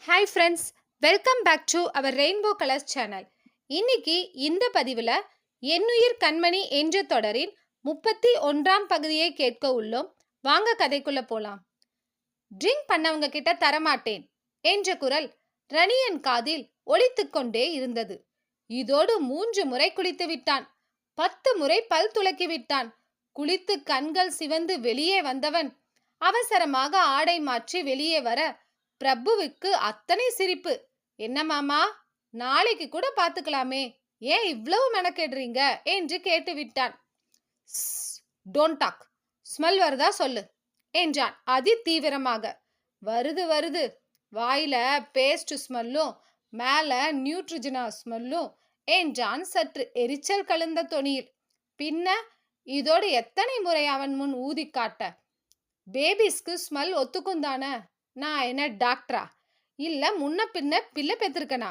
Hi friends, welcome back to our rainbow colours channel. இன்னைக்கு இந்த பதிவில் என்னுயிர் கண்மணி என்ற தொடரின் 31ஆம் பகுதியை கேட்க உள்ளோம். வாங்க கதைக்குள்ள போலாம். ட்ரிங்க் பண்ணவங்க கிட்ட தரமாட்டேன் என்ற குரல் ரணியன் காதில் ஒலித்துக் கொண்டே இருந்தது. இதோடு 3 முறை குளித்து விட்டான். 10 முறை பல் துலக்கி விட்டான். குளித்து கண்கள் சிவந்து வெளியே வந்தவன் அவசரமாக ஆடை மாற்றி வெளியே வர பிரபுவுக்கு அத்தனை சிரிப்பு. என்ன மாமா, நாளைக்கு கூட பாத்துக்கலாமே, ஏன் இவ்வளவு மெனக்கெடுறீங்க என்று கேட்டுவிட்டான். டோன்ட் டாக், ஸ்மெல் வருதா சொல்லு என்றான் அதி தீவிரமாக. வருது வருது, வாயில பேஸ்ட் ஸ்மெல்லும் மேல நியூட்ரிஜனா ஸ்மெல்லும் என்றான் சற்று எரிச்சல் கலந்த தொனியில். பின்ன இதோடு எத்தனை முறை அவன் முன் ஊதி காட்ட? பேபிஸ்க்கு ஸ்மெல் ஒத்துக்கும் தானே? நான் என்ன டாக்டரா? இல்ல முன்ன பின்ன பிள்ளை பெற்றிருக்கனா?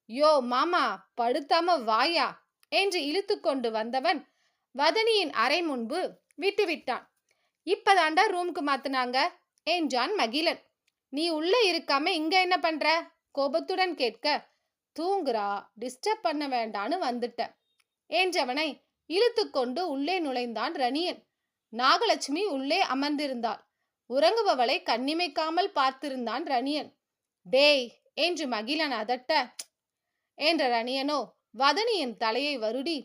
யோ மாமா, படுத்தாம வாயா என்று இழுத்து கொண்டு வந்தவன் வதனியின் அறை முன்பு விட்டுவிட்டான். இப்பதாண்டா ரூமுக்கு மாத்தினாங்க என்றான் மகிழன். நீ உள்ள இருக்காம இங்க என்ன பண்ற? கோபத்துடன் கேட்க, தூங்குறா, டிஸ்டர்ப் பண்ண வேண்டான்னு வந்துட்ட என்றவனை இழுத்து கொண்டு உள்ளே நுழைந்தான் ரணியன். நாகலட்சுமி உள்ளே அமர்ந்திருந்தாள். உறங்குபவளை கண்ணிமைக்காமல் பார்த்திருந்தான் ரணியன். டேய் என்று மகிழன் அதட்ட என்ற ரணியனோ வதனியின் தலையை வருடி,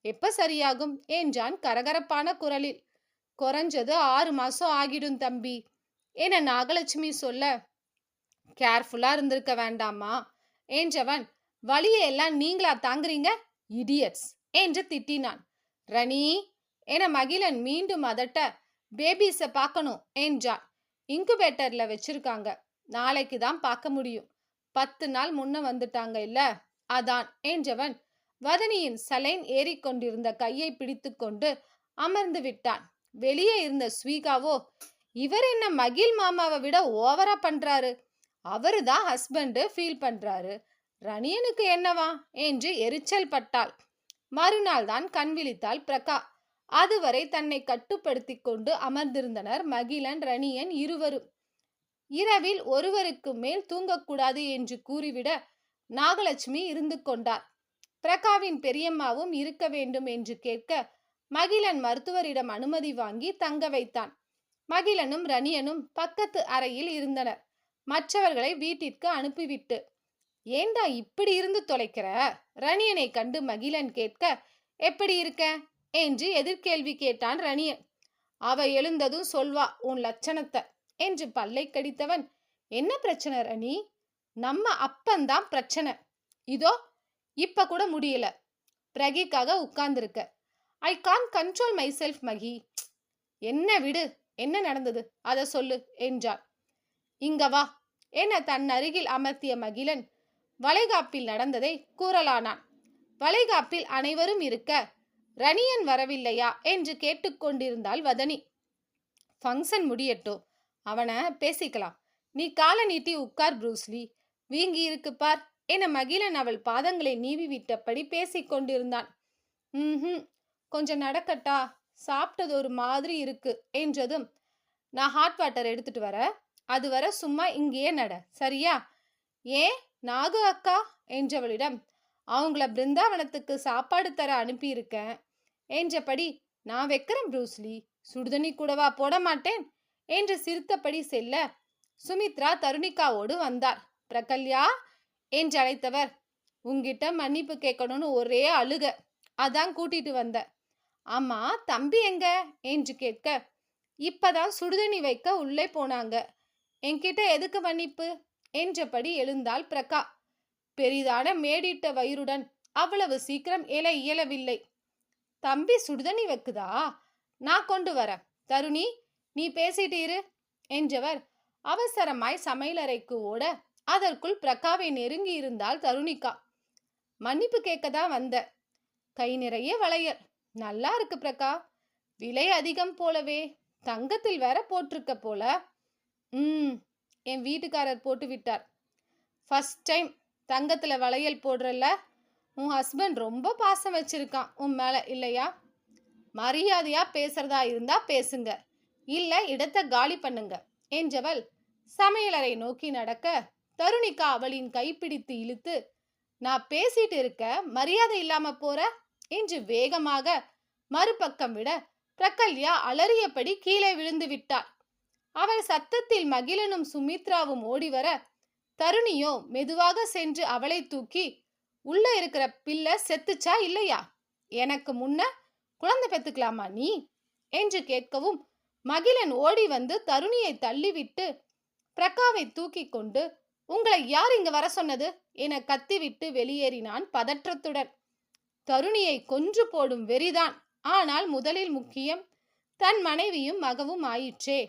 எப்ப சரியாகும் என்றான் கரகரப்பான குரலில். குறைஞ்சது 6 மாசம் ஆகிடும் தம்பி என நாகலட்சுமி சொல்ல, கேர்ஃபுல்லா இருந்திருக்க வேண்டாமா என்றவன், வலியை எல்லாம் நீங்களா தாங்குறீங்க இடியட்ஸ் என்று திட்டினான். ரணி என மகிழன் மீண்டும் அதட்ட, பேபிஸை பார்க்கணும் என்றான். இன்குபேட்டர்ல வச்சிருக்காங்க, நாளைக்கு தான் பார்க்க முடியும். 10 நாள் முன்ன வந்துட்டாங்க இல்ல, அதான் என்றவன் வதனியின் சலைன் ஏறிக்கொண்டிருந்த கையை பிடித்து கொண்டு அமர்ந்து விட்டான். வெளியே இருந்த ஸ்வீகாவோ, இவர் என்ன மகிழ் மாமாவை விட ஓவரா பண்றாரு, அவரு தான் ஹஸ்பண்ட் ஃபீல் பண்றாரு, ரணியனுக்கு என்னவா என்று எரிச்சல் பட்டாள். மறுநாள் தான் கண் விழித்தாள் பிரகா. அதுவரை தன்னை கட்டுப்படுத்தி கொண்டு அமர்ந்திருந்தனர் மகிழன் ரணியன் இருவரும். இரவில் ஒருவருக்கு மேல் தூங்கக்கூடாது என்று கூறிவிட நாகலட்சுமி இருந்து கொண்டார். பிரகாவின் பெரியம்மாவும் இருக்க வேண்டும் என்று கேட்க மகிழன் மருத்துவரிடம் அனுமதி வாங்கி தங்க வைத்தான். மகிழனும் ரணியனும் பக்கத்து அறையில் இருந்தனர், மற்றவர்களை வீட்டிற்கு அனுப்பிவிட்டு. ஏண்டா இப்படி இருந்து தொலைக்கிற? ரணியனை கண்டு மகிழன் கேட்க, எப்படி இருக்க என்று எதிர்கேள்வி கேட்டான் ரணியன். அவ எழுந்ததும் சொல்வா உன் லட்சணத்தை என்று பல்லை கடித்தவன், என்ன பிரச்சனை ரணி? நம்ம அப்பந்தான் பிரச்சனை. இதோ இப்ப கூட முடியல, பிரகிக்காக உட்கார்ந்துருக்க. ஐ கான் கண்ட்ரோல் மை செல்ஃப் மகி. என்ன விடு, என்ன நடந்தது அத சொல்லு என்றான். இங்க வா என தன் அருகில் அமர்த்திய மகிழன் வளைகாப்பில் நடந்ததை கூறலானான். வளைகாப்பில் அனைவரும் இருக்க ரணியன் வரவில்லையா என்று கேட்டுக்கொண்டிருந்தாள் வதனி. ஃபங்க்ஷன் முடியட்டும், அவனை பேசிக்கலாம், நீ காலை நீட்டி உட்கார் ப்ரூஸ்லி, வீங்கி இருக்கு பார் என மகிழன் அவள் பாதங்களை நீவி விட்டபடி பேசிக்கொண்டிருந்தான். கொஞ்சம் நடக்கட்டா, சாப்பிட்டது ஒரு மாதிரி இருக்கு என்றதும், நான் ஹாட் வாட்டர் எடுத்துட்டு வர, அது வர சும்மா இங்கேயே நட, சரியா? ஏன் நாகு அக்கா என்றவளிடம், அவங்கள பிருந்தாவனத்துக்கு சாப்பாடு தர அனுப்பியிருக்கேன் என்றபடி, நான் வைக்கிறேன் ப்ரூஸ்லி, சுடுதண்ணி கூடவா போட மாட்டேன் என்று சிரித்தபடி செல்ல சுமித்ரா தருணிகாவோடு வந்தார். பிரகல்யா என்று அழைத்தவர், உங்கிட்ட மன்னிப்பு கேட்கணும்னு ஒரே அழுக, அதான் கூட்டிட்டு வந்த. ஆமா, தம்பி எங்க என்று கேட்க, இப்பதான் சுடுதண்ணி வைக்க உள்ளே போனாங்க, என்கிட்ட எதுக்கு மன்னிப்பு என்றபடி எழுந்தாள் பிரகா. பெரிதான மேடிட்ட வயிறுடன் அவ்வளவு சீக்கிரம் எழ இயலவில்லை. தம்பி சுடுதண்ணி வைக்குதா, நான் கொண்டு வர, தருணி நீ பேசிட்டு இரு என்றவர் அவசரமாய் சமையலறைக்கு ஓட அதற்குள் பிரகாவை நெருங்கி இருந்தாள் தருணிகா. மன்னிப்பு கேட்கதான் வந்த, கை நிறைய வளையல், நல்லா இருக்கு பிரகா, விலை அதிகம் போலவே, தங்கத்தில் வேற போட்டிருக்க போல. என் வீட்டுக்காரர் போட்டு விட்டார். ஃபர்ஸ்ட் டைம் தங்கத்துல வளையல் போடுறல்ல, உன் ஹஸ்பண்ட் ரொம்ப பாசம் வச்சிருக்கான் உன் மேல இல்லையா? மரியாதையா பேசுறதா இருந்தா பேசுங்க, இல்ல இடத்தை காலி பண்ணுங்க என்றவள் சமையலறை நோக்கி நடக்க தருணிகா அவளின் கைப்பிடித்து இழுத்து, நான் பேசிட்டு இருக்க மரியாதை இல்லாம போற என்று வேகமாக மறுபக்கம் விட பிரகல்யா அலறியபடி கீழே விழுந்து விட்டாள். அவள் சத்தத்தில் மகிழனும் சுமித்ராவும் ஓடிவர தருணியோ மெதுவாக சென்று அவளை தூக்கி, உள்ள இருக்கிற பிள்ளை செத்துச்சா இல்லையா, எனக்கு முன்ன குழந்தை பெத்துக்கலாமா நீ என்று கேட்கவும் மகிழன் ஓடி வந்து தருணியை தள்ளிவிட்டு பிரகாவை தூக்கி கொண்டு, உங்களை யார் இங்க வர சொன்னது என கத்திவிட்டு வெளியேறினான் பதற்றத்துடன். தருணியை கொன்று போடும் வெறிதான். ஆனால் முதலில் முக்கியம் தன் மனைவியும் மகவும் ஆயிற்றே.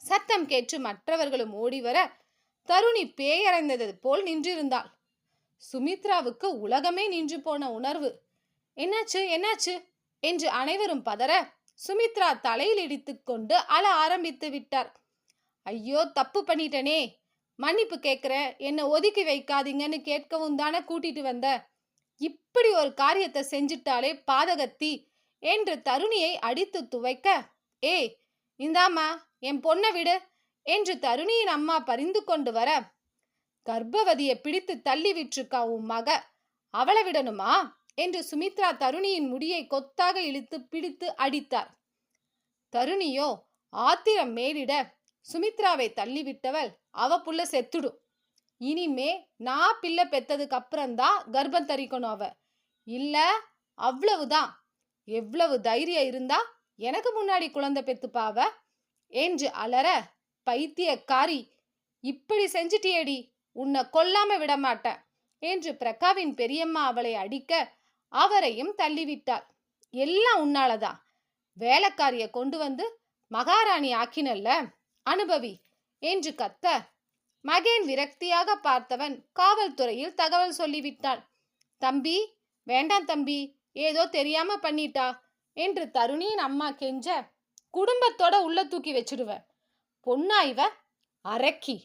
சத்தம் கேட்டு மற்றவர்களும் ஓடிவர தருணி பேயறைந்தது போல் நின்றிருந்தாள். சுமித்ராவுக்கு உலகமே நின்று போன உணர்வு. என்னாச்சு என்னாச்சு என்று அனைவரும் பதற சுமித்ரா தலையில் இடித்துக் கொண்டு அழ ஆரம்பித்து விட்டார். ஐயோ, தப்பு பண்ணிட்டனே, மன்னிப்பு கேட்கிறேன், என்னை ஒதுக்கி வைக்காதீங்கன்னு கேட்கவும் தானே கூட்டிட்டு வந்த, இப்படி ஒரு காரியத்தை செஞ்சிட்டாலே பாதகத்தி என்று தருணியை அடித்து துவைக்க, ஏய் இந்தாமா என் பொண்ணை விடு என்று தருணியின் அம்மா பரிந்து கொண்டு வர, கர்ப்பவதியை பிடித்து தள்ளி விட்டுருக்கா உன் மக, அவளை விடணுமா என்று சுமித்ரா தருணியின் முடியை கொத்தாக இழுத்து பிடித்து அடித்தார். தருணியோ ஆத்திரம் மேலிட, சுமித்ராவை தள்ளிவிட்டவள் அவ புள்ள செத்துடும், இனிமே நான் பிள்ளை பெத்ததுக்கு அப்புறம்தான் கர்ப்பம் தரிக்கணும் அவ, இல்ல அவ்வளவுதான், எவ்வளவு தைரியம் இருந்தா எனக்கு முன்னாடி குழந்தை பெத்துப்பாவ என்று அலற, பைத்தியக்காரி, இப்படி செஞ்சிட்டியேடி, உன்னை கொல்லாம விட மாட்டேன் என்று பிரகாவின் பெரியம்மா அவளை அடிக்க அவரையும் தள்ளிவிட்டாள். எல்லாம் உன்னாலதான், வேலைக்காரிய கொண்டு வந்து மகாராணி ஆக்கினல்ல, அனுபவி என்று கத்த மகேன் விரக்தியாக பார்த்தவன் காவல்துறையில் தகவல் சொல்லிவிட்டான். தம்பி, வேண்டாம் தம்பி, ஏதோ தெரியாம பண்ணிட்டா என்று தருணியின் அம்மா கெஞ்ச, குடும்பத்தோட உள்ள தூக்கி வச்சிடுவேன், பொண்ணா இவ, அரக்கி,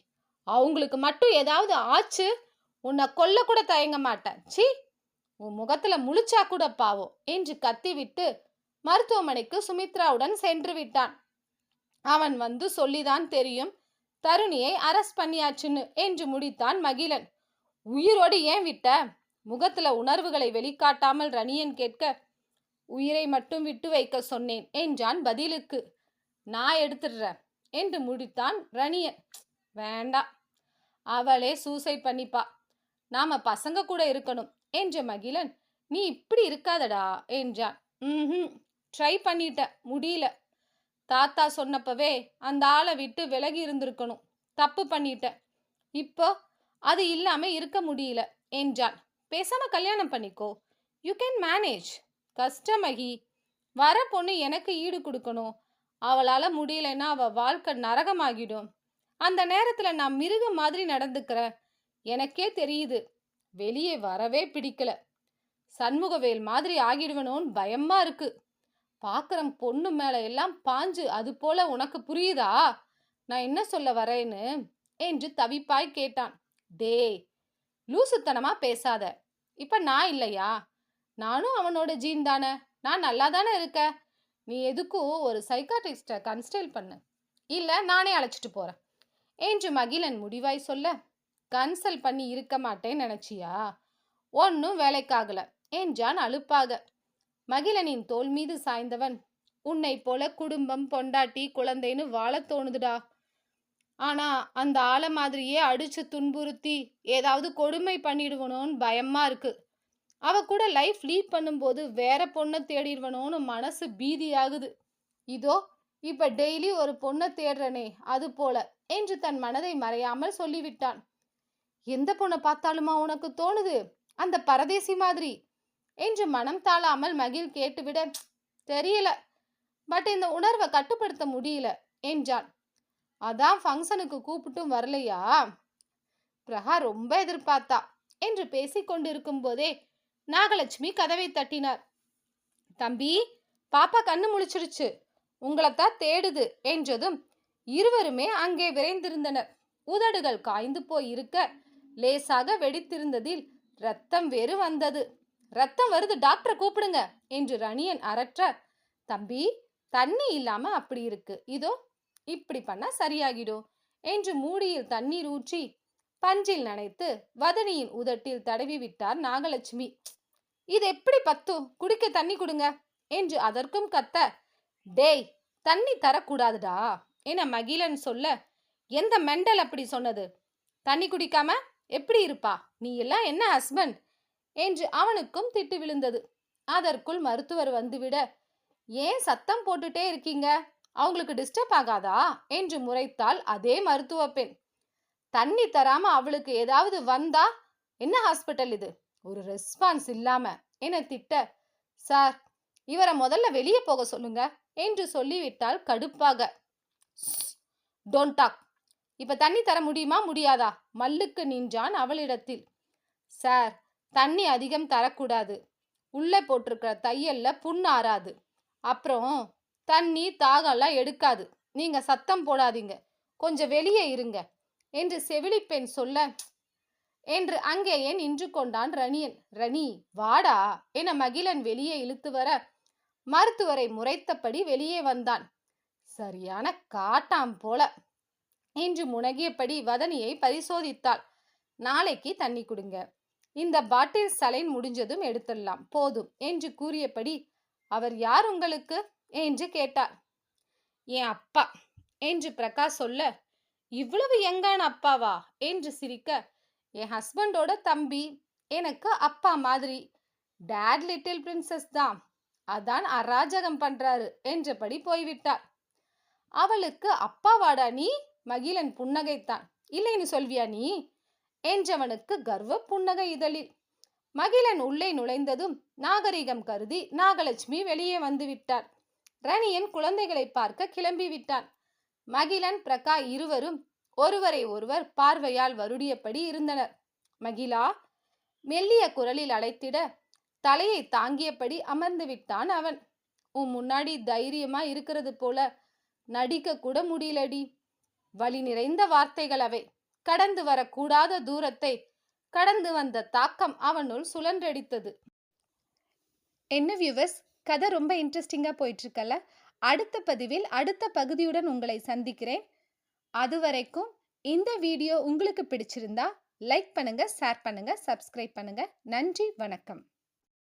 அவங்களுக்கு மட்டும் ஏதாவது ஆச்சு உன்னை கொல்ல கூட தயங்க மாட்டேன், சீ, உன் முகத்துல முழிச்சா கூட பாவம் என்று கத்திவிட்டு மருத்துவமனைக்கு சுமித்ராவுடன் சென்று விட்டான். அவன் வந்து சொல்லிதான் தெரியும் தருணியை அரெஸ்ட் பண்ணியாச்சுன்னு என்று முடித்தான் மகிழன். உயிரோடு ஏன் விட்ட, முகத்துல உணர்வுகளை வெளிக்காட்டாமல் ரணியன் கேட்க, உயிரை மட்டும் விட்டு வைக்க சொன்னேன் என்றான் பதிலுக்கு. நான் எடுத்துடுறேன் என்று முடித்தான் ரணியன். வேண்டாம், அவளே சூசைட் பண்ணிப்பா, நாம பசங்க கூட இருக்கணும் என்ற மகிழன். நீ இப்படி இருக்காதடா என்றான். ட்ரை பண்ணிட்ட, முடியல, தாத்தா சொன்னப்பவே அந்த ஆளை விட்டு விலகி இருந்திருக்கணும், தப்பு பண்ணிட்ட, இப்போ அது இல்லாம இருக்க முடியல என்றான். பேசாம கல்யாணம் பண்ணிக்கோ, யூ கேன் மேனேஜ். கஷ்டமகி, வர பொண்ணு எனக்கு ஈடு கொடுக்கணும், அவளால முடியலன்னா அவ வாழ்க்கை நரகமாகிடும், அந்த நேரத்துல நான் மிருகம் மாதிரி நடந்துக்கிறேன், எனக்கே தெரியுது, வெளியே வரவே பிடிக்கல, சண்முகவேல் மாதிரி ஆகிடுவனோன்னு பயமா இருக்கு, பார்க்குற பொண்ணு மேல எல்லாம் பாஞ்சு, அது போல உனக்கு புரியுதா நான் என்ன சொல்ல வரேன்னு என்று தவிப்பாய் கேட்டான். டே, லூசுத்தனமா பேசாத, இப்ப நான் இல்லையா, நானும் அவனோட ஜீன் தானே, நான் நல்லா தானே இருக்க, நீ எதுக்கும் ஒரு சைக்காட்ரிஸ்ட கன்சல்ட் பண்ணு, இல்ல நானே அழைச்சிட்டு போறேன் என்று மகிழன் முடிவாய் சொல்ல, கன்சல்ட் பண்ணி இருக்க மாட்டேன்னு நினைச்சியா, ஒன்னும் வேலைக்காகல என்றான் அலுப்பாக. மகிழனின் தோள் மீது சாய்ந்தவன், உன்னை போல குடும்பம், பொண்டாட்டி, குழந்தைன்னு வாழ தோணுதுடா, ஆனா அந்த ஆளை மாதிரியே அடிச்சு துன்புறுத்தி ஏதாவது கொடுமை பண்ணிடுவனோன்னு பயமா இருக்கு, அவ கூட லைஃப் லீட் பண்ணும்போது வேற பொண்ணை தேடிடுவனோன்னு மனசு பீதியாகுது, இதோ இப்ப டெய்லி ஒரு பொண்ணை தேடுறனே அது போல என்று தன் மனதை மறையாமல் சொல்லிவிட்டான். எந்த பொண்ணை பார்த்தாலுமா உனக்கு தோணுது, அந்த பரதேசி மாதிரி என்று மனம் தாழாமல் மகிழ் கேட்டுவிட, தெரியல, பட் இந்த உணர்வை கட்டுப்படுத்த முடியல என்றான். அதான் ஃபங்க்ஷனுக்கு கூப்பிட்டும் வரலையா, பிரகா ரொம்ப எதிர்பார்த்தா என்று பேசிக்கொண்டிருக்கும் போதே நாகலட்சுமி கதவை தட்டினார். தம்பி, பாப்பா கண்ணு முழிச்சிருச்சு, உங்களைத்தான் தேடுது என்றதும் இருவருமே அங்கே விரைந்திருந்தனர். உதடுகள் காய்ந்து போய் இருக்க லேசாக வெடித்திருந்ததில் ரத்தம் வேறு வந்தது. ரத்தம் வருது, டாக்டரை கூப்பிடுங்க என்று ரணியன் அரற்ற, தம்பி தண்ணி இல்லாம அப்படி இருக்கு, இதோ இப்படி பண்ணா சரியாகிடும் என்று மூடியில் தண்ணீர் ஊற்றி பஞ்சில் நனைத்து வதனியின் உதட்டில் தடவி விட்டார் நாகலட்சுமி. இது எப்படி பத்து? குடிக்க தண்ணி கொடுங்க என்று அதற்கும் கத்த, டேய் தண்ணி தரக்கூடாதுடா என மகிழன் சொல்ல, எந்த மெண்டல் அப்படி சொன்னது? தண்ணி குடிக்காம எப்படி இருப்பா? நீ எல்லாம் என்ன ஹஸ்பண்ட் என்று அவனுக்கும் திட்டு விழுந்தது. அதற்குள் மருத்துவர் வந்துவிட, ஏன் சத்தம் போட்டுட்டே இருக்கீங்க? அவங்களுக்கு டிஸ்டர்ப் ஆகாதா என்று முறைத்தாள் அதே மருத்துவ பெண். தண்ணி தராம அவளுக்கு ஏதாவது வந்தா என்ன ஹாஸ்பிட்டல் இது? ஒரு ரெஸ்பான்ஸ் இல்லாம என திட்ட, சார் இவரை முதல்ல வெளியே போக சொல்லுங்க என்று சொல்லிவிட்டாள் கடுப்பாக. Don't talk. இப்ப தண்ணி தர முடியுமா முடியாதா? மல்லுக்கு நின்றான் அவளிடத்தில். சார் தண்ணி அதிகம் தரக்கூடாது. உள்ளே போட்டிருக்கிற தையல்ல புண் ஆறாது. அப்புறம் தண்ணி தாகம்லாம் எடுக்காது. நீங்க சத்தம் போடாதீங்க, கொஞ்சம் வெளியே இருங்க என்று செவிலி பெண் சொல்ல என்று அங்கேயே நின்று கொண்டான் ரணியன். ரணி வாடா என மகிழன் வெளியே இழுத்து வர மருத்துவரை முறைத்தபடி வெளியே வந்தான். சரியான காட்டாம் போல என்று முனகியபடி வதனியை பரிசோதித்தாள். நாளைக்கு தண்ணி கொடுங்க, இந்த பாட்டில் சலைன் முடிஞ்சதும் எடுத்துடலாம் போதும் என்று கூறியபடி, அவர் யார் உங்களுக்கு என்று கேட்டார். என் அப்பா என்று பிரகாஷ் சொல்ல, இவ்வளவு யங்கான அப்பாவா என்று சிரிக்க, என் ஹஸ்பண்டோட தம்பி, எனக்கு அப்பா மாதிரி. டேட் லிட்டில் பிரின்சஸ் தான், அதான் அராஜகம் பண்றாரு என்றபடி போய்விட்டார். அவளுக்கு அப்பாவாடா நீ? மகிழன் புன்னகைத்தான். இல்லைன்னு சொல்வியா நீ என்றவனுக்கு கர்வ புன்னகை இதழில். மகிழன் உள்ளே நுழைந்ததும் நாகரிகம் கருதி நாகலட்சுமி வெளியே வந்து விட்டார். ரணியன் குழந்தைகளை பார்க்க கிளம்பி விட்டான். மகிழன் பிரகா இருவரும் ஒருவரை ஒருவர் பார்வையால் வருடியபடி இருந்தனர். மகிழா மெல்லிய குரலில் அழைத்திட தலையை தாங்கியபடி அமர்ந்து விட்டான் அவன். உன் முன்னாடி தைரியமா இருக்கிறது போல நடிக்க கூட முடியலடி. வலி நிறைந்த வார்த்தைகள் அவை. கடந்து வரக்கூடாத தூரத்தை கடந்து வந்த தாக்கம் அவனுள் சுழன்றடித்தது. என்ன வியூவர்ஸ், கதை ரொம்ப இன்ட்ரெஸ்டிங்கா போயிட்டு இருக்கல. அடுத்த பதிவில் அடுத்த பகுதியுடன் உங்களை சந்திக்கிறேன். அதுவரைக்கும் இந்த வீடியோ உங்களுக்கு பிடிச்சிருந்தா லைக் பண்ணுங்க, ஷேர் பண்ணுங்க, சப்ஸ்கிரைப் பண்ணுங்க. நன்றி, வணக்கம்.